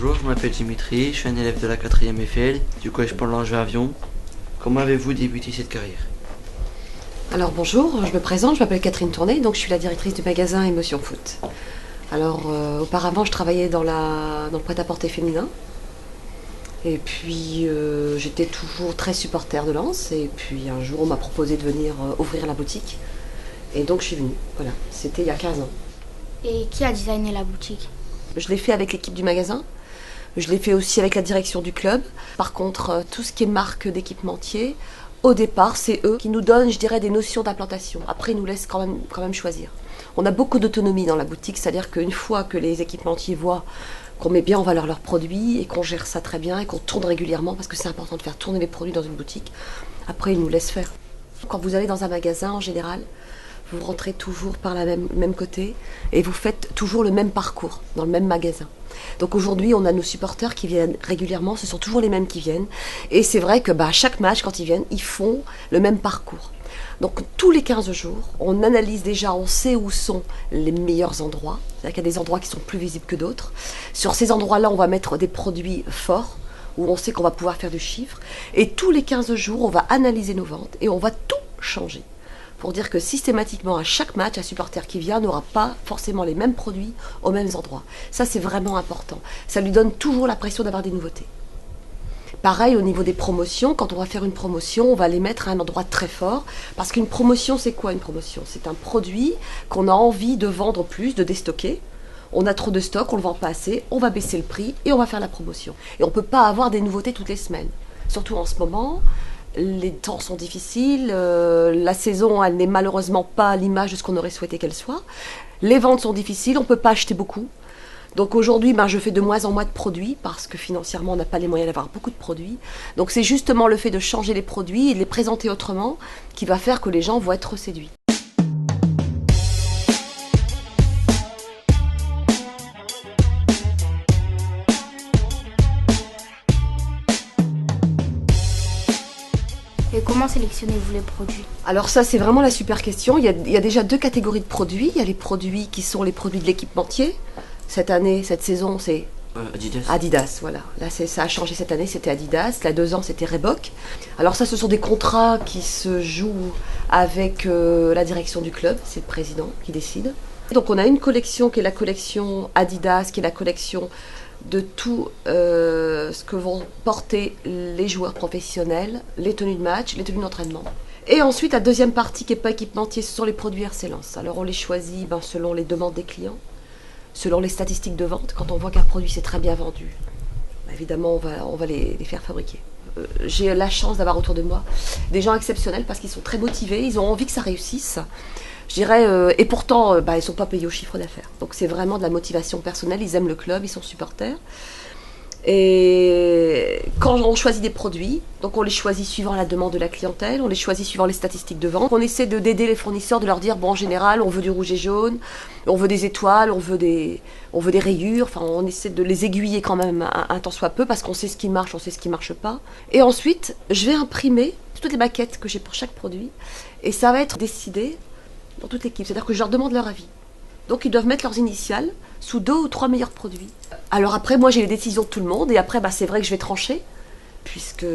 Bonjour, je m'appelle Dimitri, je suis un élève de la 4e FL du collège Paul Langevin-Avion. Comment avez-vous débuté cette carrière? Alors bonjour, je me présente, je m'appelle Catherine Tourné, donc je suis la directrice du magasin Émotion Foot. Alors auparavant je travaillais dans le prêt-à-porter féminin. Et puis j'étais toujours très supporter de Lens. Et puis un jour on m'a proposé de venir ouvrir la boutique. Et donc je suis venue, voilà, c'était il y a 15 ans. Et qui a designé la boutique? Je l'ai fait avec l'équipe du magasin. Je l'ai fait aussi avec la direction du club. Par contre, tout ce qui est marque d'équipementier, au départ, c'est eux qui nous donnent, je dirais, des notions d'implantation. Après, ils nous laissent quand même choisir. On a beaucoup d'autonomie dans la boutique, c'est-à-dire qu'une fois que les équipementiers voient qu'on met bien en valeur leurs produits et qu'on gère ça très bien et qu'on tourne régulièrement, parce que c'est important de faire tourner les produits dans une boutique, après, ils nous laissent faire. Quand vous allez dans un magasin, en général, vous rentrez toujours par le même côté et vous faites toujours le même parcours dans le même magasin. Donc aujourd'hui, on a nos supporters qui viennent régulièrement, ce sont toujours les mêmes qui viennent. Et c'est vrai que à chaque match, quand ils viennent, ils font le même parcours. Donc tous les 15 jours, on analyse déjà, on sait où sont les meilleurs endroits. C'est-à-dire qu'il y a des endroits qui sont plus visibles que d'autres. Sur ces endroits-là, on va mettre des produits forts, où on sait qu'on va pouvoir faire du chiffre. Et tous les 15 jours, on va analyser nos ventes et on va tout changer. Pour dire que systématiquement, à chaque match, un supporter qui vient n'aura pas forcément les mêmes produits aux mêmes endroits. Ça, c'est vraiment important. Ça lui donne toujours l'impression d'avoir des nouveautés. Pareil, au niveau des promotions, quand on va faire une promotion, on va les mettre à un endroit très fort. Parce qu'une promotion, c'est quoi une promotion? C'est un produit qu'on a envie de vendre plus, de déstocker. On a trop de stock, on ne le vend pas assez, on va baisser le prix et on va faire la promotion. Et on ne peut pas avoir des nouveautés toutes les semaines. Surtout en ce moment. Les temps sont difficiles, la saison elle n'est malheureusement pas à l'image de ce qu'on aurait souhaité qu'elle soit. Les ventes sont difficiles, on ne peut pas acheter beaucoup. Donc aujourd'hui, je fais de moins en moins de produits parce que financièrement on n'a pas les moyens d'avoir beaucoup de produits. Donc c'est justement le fait de changer les produits et de les présenter autrement qui va faire que les gens vont être séduits. Et comment sélectionnez-vous les produits? Alors ça, c'est vraiment la super question. Il y a déjà deux catégories de produits. Il y a les produits qui sont les produits de l'équipementier. Cette année, cette saison, c'est Adidas. Adidas, voilà. Là, ça a changé cette année, c'était Adidas. Il y a 2 ans, c'était Reebok. Alors ça, ce sont des contrats qui se jouent avec la direction du club. C'est le président qui décide. Donc on a une collection qui est la collection Adidas, qui est la collection de tout ce que vont porter les joueurs professionnels, les tenues de match, les tenues d'entraînement. Et ensuite, la deuxième partie qui n'est pas équipementier, ce sont les produits RC Lens. Alors on les choisit selon les demandes des clients, selon les statistiques de vente. Quand on voit qu'un produit s'est très bien vendu, évidemment on va les faire fabriquer. J'ai la chance d'avoir autour de moi des gens exceptionnels parce qu'ils sont très motivés, ils ont envie que ça réussisse. Je dirais, et pourtant, ils ne sont pas payés au chiffre d'affaires. Donc c'est vraiment de la motivation personnelle, ils aiment le club, ils sont supporters. Et quand on choisit des produits, donc on les choisit suivant la demande de la clientèle, on les choisit suivant les statistiques de vente. On essaie d'aider les fournisseurs, de leur dire, en général, on veut du rouge et jaune, on veut des étoiles, on veut des rayures, enfin on essaie de les aiguiller quand même un tant soit peu, parce qu'on sait ce qui marche, on sait ce qui ne marche pas. Et ensuite, je vais imprimer toutes les maquettes que j'ai pour chaque produit, et ça va être décidé dans toute l'équipe, c'est-à-dire que je leur demande leur avis. Donc ils doivent mettre leurs initiales sous 2 ou 3 meilleurs produits. Alors après, moi j'ai les décisions de tout le monde, et après c'est vrai que je vais trancher, puisque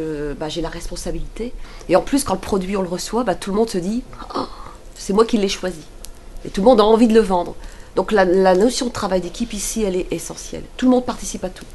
j'ai la responsabilité. Et en plus, quand le produit on le reçoit, tout le monde se dit oh, c'est moi qui l'ai choisi. Et tout le monde a envie de le vendre. Donc la notion de travail d'équipe ici, elle est essentielle. Tout le monde participe à tout.